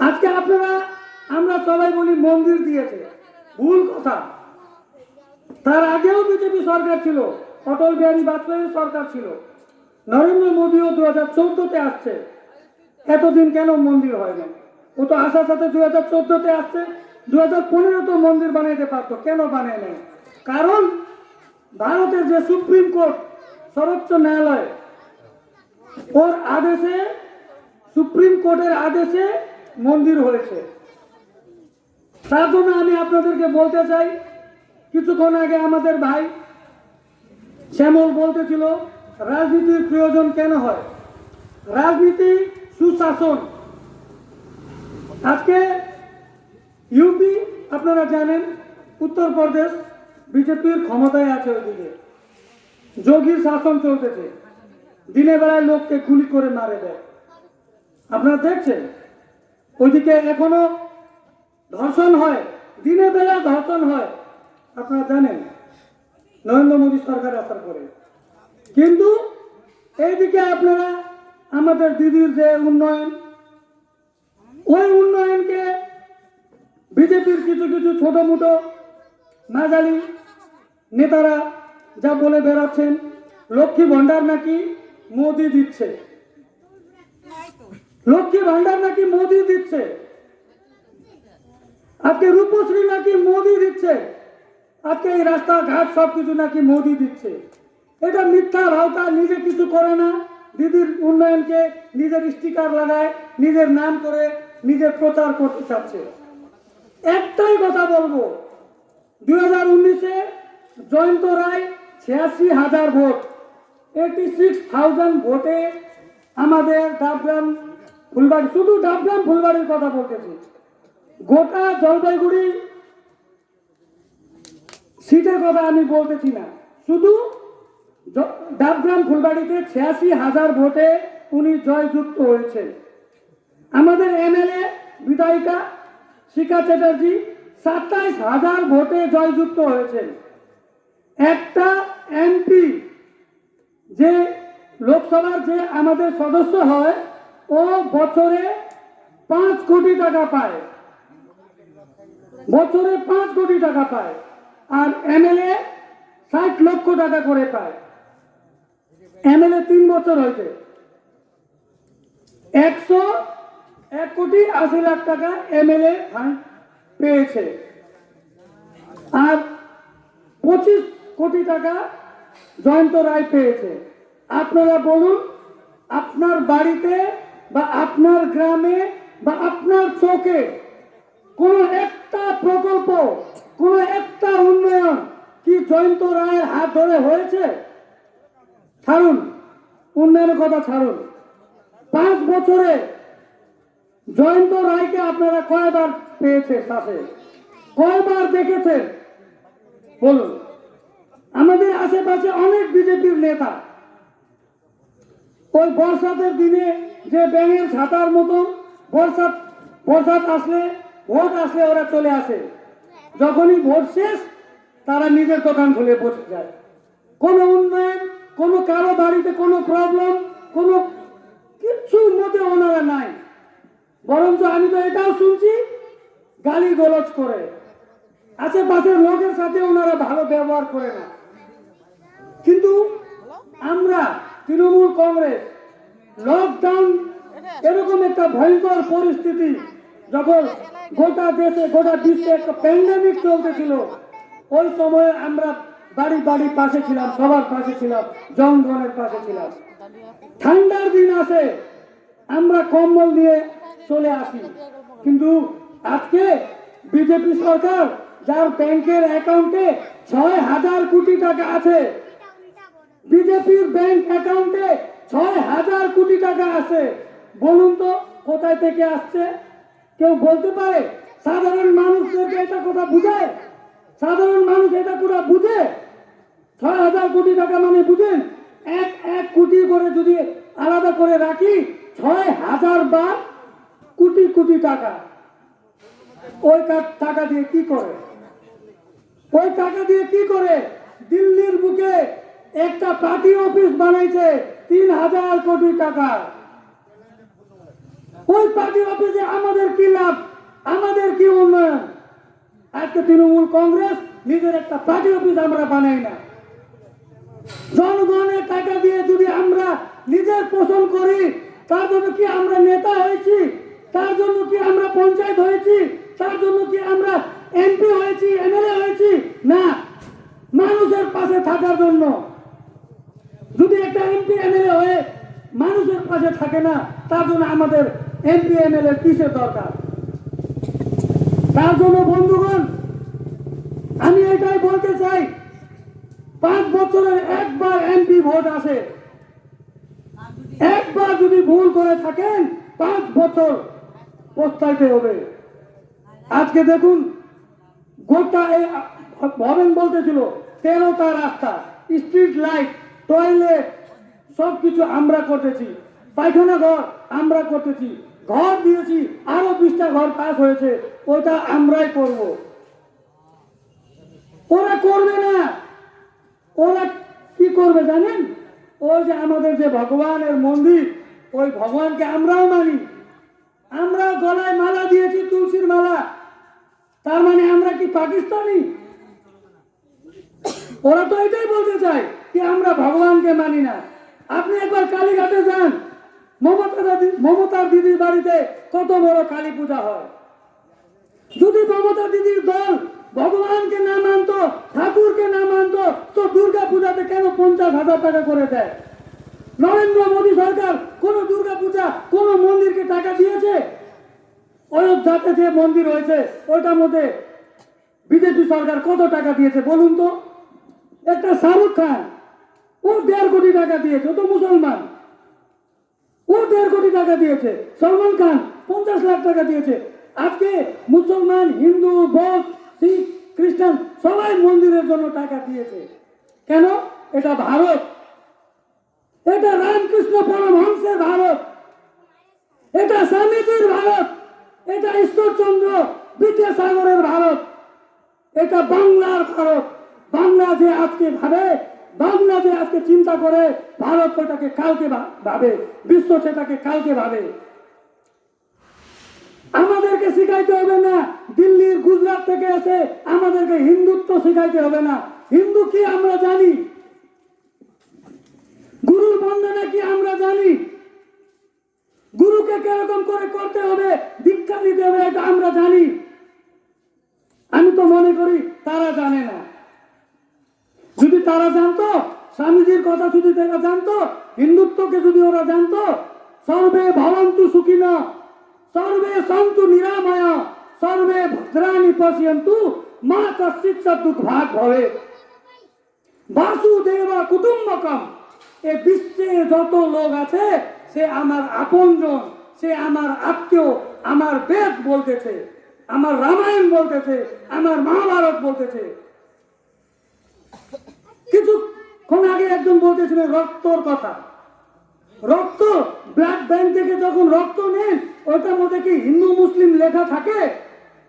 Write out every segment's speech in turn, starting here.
আজকে আপনারা আমরা সবাই বলি মন্দির দিয়েছে, ভুল কথা। তার আগেও বিজেপি সরকার ছিল, অটল বিহারী বাজপেয়ীর সরকার ছিল, নরেন্দ্র মোদীও 2014-তে আসছে। এতদিন কেন মন্দির হয় না? ও তো আসার সাথে 2014-তে আসছে, 2015 তো মন্দির বানাইতে পারতো, কেন বানায় নাই? কারণ ভারতের যে সুপ্রিম কোর্ট, সর্বোচ্চ ন্যায়ালয়, ওর আদেশে, সুপ্রিম কোর্টের আদেশে মন্দির হয়েছে। তার জন্য আমি আপনাদেরকে বলতে চাই, কিছুক্ষণ আগে আমাদের ভাই শ্যামল বলতেছিল রাজনীতির প্রয়োজন কেন হয়। রাজনীতি সুশাসন। আজকে ইউপি আপনারা জানেন, উত্তরপ্রদেশ বিজেপির ক্ষমতায় আছে, ওইদিকে যোগীর শাসন চলতেছে, দিনের বেলায় লোককে গুলি করে মারে দেয়। আপনারা দেখছেন ওইদিকে এখনো ধর্ষণ হয়, দিনের বেলা ধর্ষণ হয়, আপনারা জানেন নরেন্দ্র মোদী সরকার আসার পরে। কিন্তু এইদিকে আপনারা আমাদের দিদির যে উন্নয়ন, ওই উন্নয়নকে বিজেপির কিছু কিছু ছোট মোটো মাঝালি নেতারা যা বলে বেড়াচ্ছেন, লক্ষ্মী ভান্ডার নাকি মোদি দিচ্ছে, লক্ষ্মী ভান্ডার নাকি মোদি দিচ্ছে, আজকে রূপশ্রী নাকি মোদি দিচ্ছে, আজকে এই রাস্তাঘাট সবকিছু নাকি মোদি দিচ্ছে। এটা মিথ্যা ভাওতা, নিজে কিছু করে না, দিদির উন্নয়নকে নিজের স্টিকার লাগায়, নিজের নাম করে নিজের প্রচার করতে চাচ্ছে। একটাই কথা বলবো, 2019-এ জয়ন্ত রায় 86,000 ভোট, 86,000 ভোটে আমাদের ডাবগ্রাম ফুলবাড়ি, শুধু ডাবগ্রাম ফুলবাড়ির কথা বলতেছি, গোটা জলপাইগুড়ি সিটের কথা আমি বলতেছি না, শুধু ডাবগ্রাম ফুলবাড়িতে 86,000 ভোটে উনি জয়যুক্ত হয়েছেন। আমাদের এমএলএ বিধায়িকা শিখা চ্যাটার্জি 27,000 ভোটে জয়যুক্ত হয়েছেন। একটা এমপি যে লোকসভার যে আমাদের সদস্য হয়, ও বছরে 5 কোটি টাকা পায়, বছরে 5 কোটি টাকা পায়, আর এমএলএ 60 লক্ষ টাকা করে পায়। এমএলএ 3 বছর হয়েছে, 101 কোটি 80 লাখ টাকা এমএলএ ফান্ড পেয়েছে, আর 25 কোটি টাকা জয়ন্ত রায় পেয়েছে। আপনারা বলুন, আপনার বাড়িতে বা আপনার গ্রামে বা আপনার চোখে কোন একটা প্রকল্প, কোন একটা উন্নয়ন কি জয়ন্ত রায়ের হাত ধরে হয়েছে? ছাড়ুন উন্নয়নের কথা, ছাড়ুন। 5 বছরে জয়ন্ত রায়কে আপনারা কয়বার পেয়েছেন, কাছে কয়বার দেখেছেন বলুন? আমাদের আশেপাশে অনেক বিজেপির নেতা ওই বর্ষাতের দিনে যে ব্যাঙের ছাতার মতো বর্ষাত আসলে, ভোট আসলে ওরা চলে আসে, যখনই ভোট শেষ তারা নিজের দোকান খুলে বসে যায়। কোনো উন্নয়ন, কোনো কারো বাড়িতে কোনো প্রবলেম, কোনো কিছুর মধ্যে ওনারা নাই। বরঞ্চ আমি তো এটাও শুনছি, গালি গলজ করে, আশেপাশের লোকের সাথে ওনারা ভালো ব্যবহার করে না। কিন্তু আমরা তৃণমূল কংগ্রেস লকডাউন, এরকম একটা ভয়ঙ্কর পরিস্থিতি, যখন গোটা দেশে গোটা বিশ্বে একটা প্যান্ডেমিক চলতেছিল, ওই সময়ে আমরা বাড়ি বাড়ি পাশে ছিলাম, সবার পাশে ছিলাম, জনগণের পাশে ছিলাম। ঠান্ডার দিন আসে আমরা কম্বল নিয়ে চলে আসি। কিন্তু আজকে বিজেপি সরকার, যার ব্যাংকের অ্যাকাউন্টে 6,000 কোটি টাকা আছে, বিজেপির ব্যাংক অ্যাকাউন্টে 6,000 কোটি টাকা আছে, বলুন তো কোথায় থেকে আসছে? কেউ বলতে পারে? সাধারণ মানুষদেরকে এটা কথা বুঝায়? সাধারণ মানুষ এটা পুরো বুঝে? 6,000 কোটি টাকা মানে বুঝেন, এক কোটি করে যদি আলাদা করে রাখি, 6,000 বার কোটি কোটি টাকা। ওই টাকা দিয়ে কি করে? ওই টাকা দিয়ে কি করে? দিল্লির বুকে একটা পার্টি অফিস বানাইছে 3,000 কোটি টাকা। ওই পার্টি অফিসে আমাদের কি লাভ? কংগ্রেস নিজের একটা পার্টি অফিস আমরা বানাই না। জনগণের টাকা দিয়ে যদি আমরা নিজের পোষণ করি, তার জন্য কি আমরা নেতা হয়েছি? তার জন্য কি আমরা পঞ্চায়েত হয়েছি? তার জন্য কি আমরা এমপি হয়েছি, এমএলএ হয়েছি? না, মানুষের পাশে থাকার জন্য। যদি একটা এমপি এমএলএ হয়ে মানুষের পাশে থাকে না, তার জন্য আমাদের এমপি এমএলএ কিসের দরকার? তার জন্য বন্ধুগণ, আমি এটাই বলতে চাই, 5 বছরের একবার এমপি ভোট আসে। একবার যদি ভুল করে থাকেন 5 বছর পস্তাইতে হবে। আজকে দেখুন, গোটা এই ভবন বলতেছিল 13টা রাস্তা, স্ট্রিট লাইট, টয়লেট সবকিছু আমরা করতেছি, পায়খানা ঘর আমরা করতেছি, ঘর দিয়েছি, আরো 20টা ঘর পাস হয়েছে, ওটা আমরাই করব। ওরা করবে না। ওরা কি করবে জানেন? ওই যে আমাদের যে ভগবানের মন্দির, ওই ভগবানকে আমরাও মানি, আমরা গলায় মালা দিয়েছি, তুলসীর মালা। তার মানে আমরা কি পাকিস্তানি? ওরা তো এটাই বলতে চায় কি আমরা ভগবানকে মানি না। আপনি একবার কালীঘাটে যান, মমতার দিদির বাড়িতে কত বড় কালী পূজা হয়। যদি মমতা দিদির দল ভগবানকে না মানতো, ঠাকুরকে না মানতো, তো দুর্গা পূজাতে কেন 50,000 টাকা করে দেয়? নরেন্দ্র মোদী সরকার কোন দুর্গা পূজা কোন মন্দিরকে টাকা দিয়েছে? অযোধ্যাতে যে মন্দির হয়েছে ওটার মধ্যে বিজেপি সরকার কত টাকা দিয়েছে বলুন তো? একটা শাহরুখ খান, ও 1.5 কোটি টাকা দিয়েছে, ও তো মুসলমান, ও 1.5 কোটি টাকা দিয়েছে। সলমান খান 50 লাখ টাকা দিয়েছে। আজকে মুসলমান, হিন্দু, বৌদ্ধ, শিখ, খ্রিস্টান সবাই মন্দিরের জন্য টাকা দিয়েছে। কেন? এটা ভারত, এটা রামকৃষ্ণ পরমহংসের ভারত, এটা স্বামীজির ভারত, এটা ঈশ্বরচন্দ্র বিদ্যাসাগরের ভারত, এটা বাংলার ভারত। বাংলা যে আজকে ভাবে, বাংলা যে আজকে চিন্তা করে, ভারত ওটাকে কালকে ভাবে, বিশ্ব সেটাকে কালকে ভাবে। আমাদেরকে শিখাইতে হবে না, দিল্লির গুজরাট থেকে এসে আমাদেরকে হিন্দুত্ব শিখাইতে হবে না। হিন্দু কি আমরা জানি, গুরুর বন্দনা কি আমরা জানি, গুরুকে কিরকম করে করতে হবে, দীক্ষা দিতে হবে, এটা আমরা জানি। আমি তো মনে করি তারা জানে না। যদি তারা জানতো, স্বামীজির কথা যদি তারা জানতো, হিন্দুত্বকে যদি ওরা জানতো, সর্বে ভবন্তু সুখিনা, সর্বে সন্তু নিরাময়া, সর্বে ভদ্রাণি পশ্যন্তু, মা কশ্চিৎ দুর্ভাগ ভবে, বাসুদেব কুটুম্বকম। এ বিশ্বে যত লোক আছে সে আমার আপনজন, সে আমার আত্মীয়। আমার বেদ বলতেছে, আমার রামায়ণ বলতেছে, আমার মহাভারত বলতেছে। কিছুক্ষণ আগে একজন বলতেছিলেন রক্তর কথা। রক্ত, ব্লাড ব্যাংক থেকে যখন রক্ত নেন, ওটার মধ্যে কি হিন্দু মুসলিম লেখা থাকে?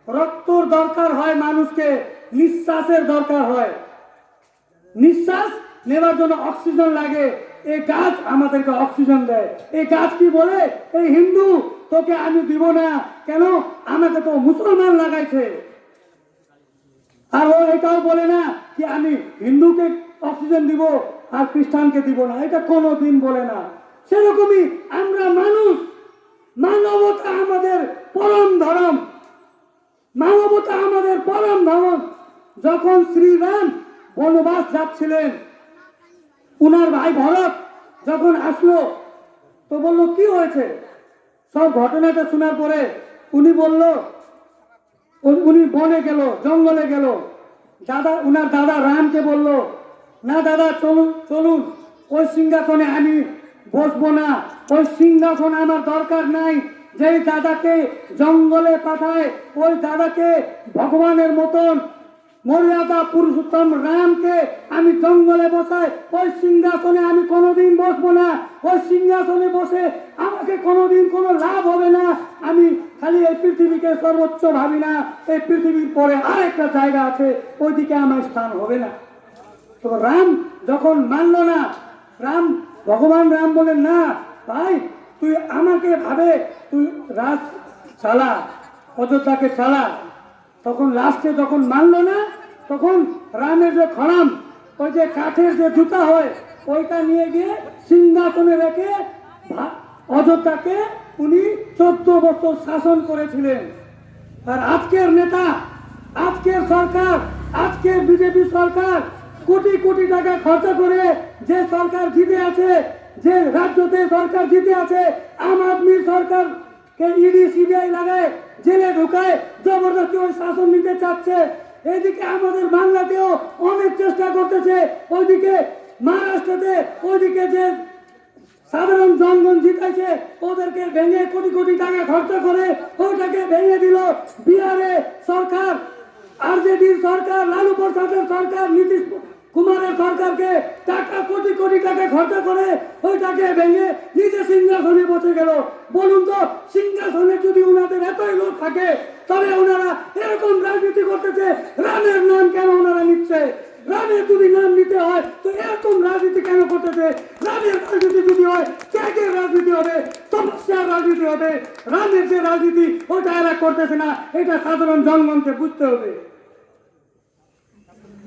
রক্তর দরকার হয় মানুষকে, নিঃশ্বাসের দরকার হয়। নিঃশ্বাস নেওয়ার জন্য অক্সিজেন লাগে। এই গাছ আমাদেরকে অক্সিজেন দেয়। এই গাছ কি বলে? এই হিন্দু তোকে আমি দিব না, কেন? আমাকে তো মুসলমান লাগাইছে। আর ও এটাও বলে না কি আমি হিন্দুকে অক্সিজেন দিব আর খ্রিস্টানকে দিব না, এটা কোনোদিন বলে না। সেরকমই আমরা মানুষ, মানবতা আমাদের পরম ধর্ম, মানবতা আমাদের পরম ধর্ম। যখন শ্রীরাম বনবাস যাচ্ছিলেন, উনার ভাই ভরত যখন আসলো, তো বললো কি হয়েছে? সব ঘটনাটা শোনার পরে উনি বলল, উনি বনে গেল, জঙ্গলে গেল। উনার দাদা রামকে বলল, না দাদা চলুন চলুন, ওই সিংহাসনে আমি বসবো না, ওই সিংহাসন আমার দরকার নাই। যেই দাদাকে জঙ্গলে পাঠায়, ওই দাদাকে ভগবানের মতন মর্যাদা পুরুষোত্তম রামকে আমি জঙ্গলে বসাই, ওই সিংহাসনে আমি কোনোদিন বসবো না। ওই সিংহাসনে বসে আমাকে কোনোদিন কোনো লাভ হবে না। আমি খালি এই পৃথিবীকে সর্বোচ্চ ভাবি না, এই পৃথিবীর পরে আরেকটা জায়গা আছে, ওইদিকে আমার স্থান হবে না। তো রাম যখন মানলো না, ভগবান রাম বলেন, না ভাই তুই আমাকে ভাবে, তুই রাজ চালা, অযোধ্যাকে চালা। তখন লাস্টে যখন মানলো না, তখন রামের যে খড়াম, ওই যে কাঠের যে জুতা হয়, ওইটা নিয়ে গিয়ে সিংহাসনে রেখে অযোধ্যাকে উনি 14 বছর শাসন করেছিলেন। আর আজকের নেতা, আজকের সরকার, আজকের বিজেপি সরকার কোটি কোটি টাকা খরচা করে যে সরকার জিতে আছে, যে রাজ্যতে সরকার জিতে আছে, আম আদমি সরকারকে ইডি সিবিআই লাগায় জেলে ঢুকায় জবরদস্তি ওই শাসন নিতে চাচ্ছে। এদিকে আমাদের বাংলাতেও অনেক চেষ্টা করতেছে, ওইদিকে মহারাষ্ট্রতে, ওইদিকে যে সাধারণ জনগণ জিতাইছে ওদেরকে ভেঙে কোটি কোটি টাকা খরচা করে ওইটাকে ভেঙে দিল বিহারে সরকার, আরজেডির সরকার, লালু প্রসাদের সরকার, নীতিশ কুমারের সরকারকে টাকা কোটি কোটি টাকা খরচা করে ওইটাকে ভেঙে নিজে সিংহাসনে বসে গেল। বলুন তো, সিংহাসনে যদি ওনাদের এতই লোক থাকে তবে ওনারা এরকম রাজনীতি করতেছে, রামের নাম কেন ওনারা নিচ্ছে? রামের যদি নাম নিতে হয় তো এরকম রাজনীতি কেন করতেছে? রামের রাজনীতি যদি হয়, ত্যাগের রাজনীতি হবে, তপস্যার রাজনীতি হবে। রামের যে রাজনীতি ওটা এরা করতেছে না, এটা সাধারণ জনগণকে বুঝতে হবে।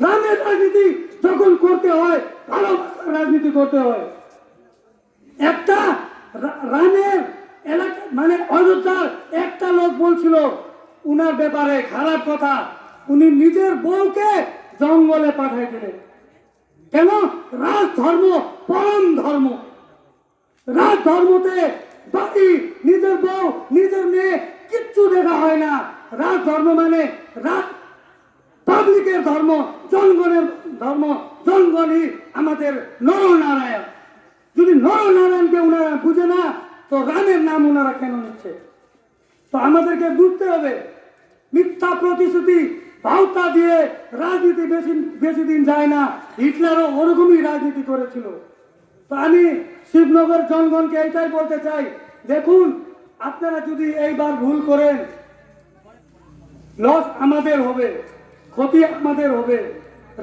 রামের রাজনীতি যখন করতে হয়, ভালোবাসার রাজনীতি করতে হয়। একটা রামের এলাকা মানে অযোধ্যার একটা লোক বলছিল উনার ব্যাপারে খারাপ কথা, উনি নিজের বউকে জঙ্গলে পাঠাই দিলেন। কেন? রাজধর্ম পরম ধর্ম। রাজধর্মতে বাকি নিজের বউ নিজের মেয়ে কিচ্ছু দেখা হয় না। রাজধর্ম মানে পাবলিকের ধর্ম, জনগণের ধর্ম। জনগণই আমাদের নরনারায়ণ। যদি নরনারায়ণকে ওনারা বুঝে না তো রামের নাম ওনারা কেন নিচ্ছে? তো আমাদেরকে বুঝতে হবে, মিথ্যা প্রতিশ্রুতি ভাওতা দিয়ে রাজনীতি বেশি দিন যায় না। হিটলারও ওরকমই রাজনীতি করেছিল। তো আমি শিবনগর জনগণকে এইটাই বলতে চাই, দেখুন আপনারা যদি এইবার ভুল করেন, লস আমাদের হবে, ক্ষতি আমাদের হবে,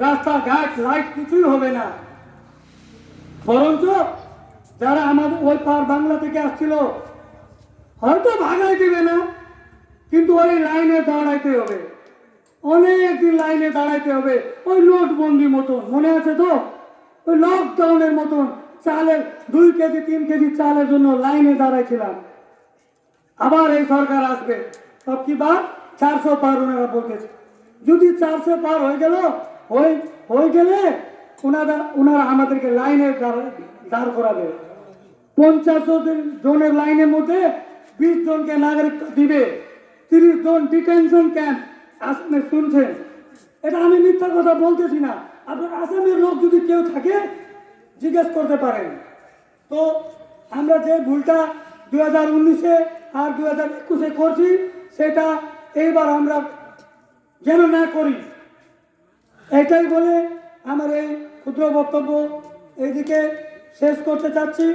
রাস্তাঘাট লাইট কিছুই হবে না। বরঞ্চ যারা আমাদের ওই পার বাংলা থেকে আসছিল হয়তো ভাগাই দিবে না, কিন্তু ওই লাইনে দাঁড়াইতে হবে, অনেক দিন লাইনে দাঁড়াইতে হবে। ওই নোটবন্দি মতন মনে আছে তো? ওই লকডাউনের মতন চালের 2 কেজি 3 কেজি চালের জন্য লাইনে দাঁড়াইছিলাম। আবার এই সরকার আসবে, সব কি বার 400 পার ওনারা বলতেছে। যদি 400 পার হয়ে গেলে ওনারা আমাদেরকে লাইনে দাঁড় করাবে। 50 জনের লাইনের মধ্যে 20 জনকে নাগরিকত্ব দিবে, 30 জন ডিটেনশন ক্যাম্প। আসামে শুনছেন? এটা আমি মিথ্যা কথা বলতেছি না। আপনার আসামের লোক যদি কেউ থাকে জিজ্ঞেস করতে পারেন। তো আমরা যে ভুলটা 2019-এ আর 2021-এ করছি সেটা এইবার আমরা যেন না করি, এটাই বলে আমার এই ক্ষুদ্র বক্তব্য এইদিকে শেষ করতে চাচ্ছি।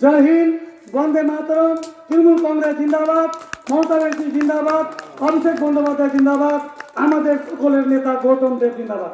জয় হিন্দ, বন্দে মাতরম, তৃণমূল কংগ্রেস জিন্দাবাদ, মমতা ব্যানার্জি জিন্দাবাদ, অভিষেক বন্দ্যোপাধ্যায় জিন্দাবাদ, আমাদের সকলের নেতা গৌতম দেব জিন্দাবাদ।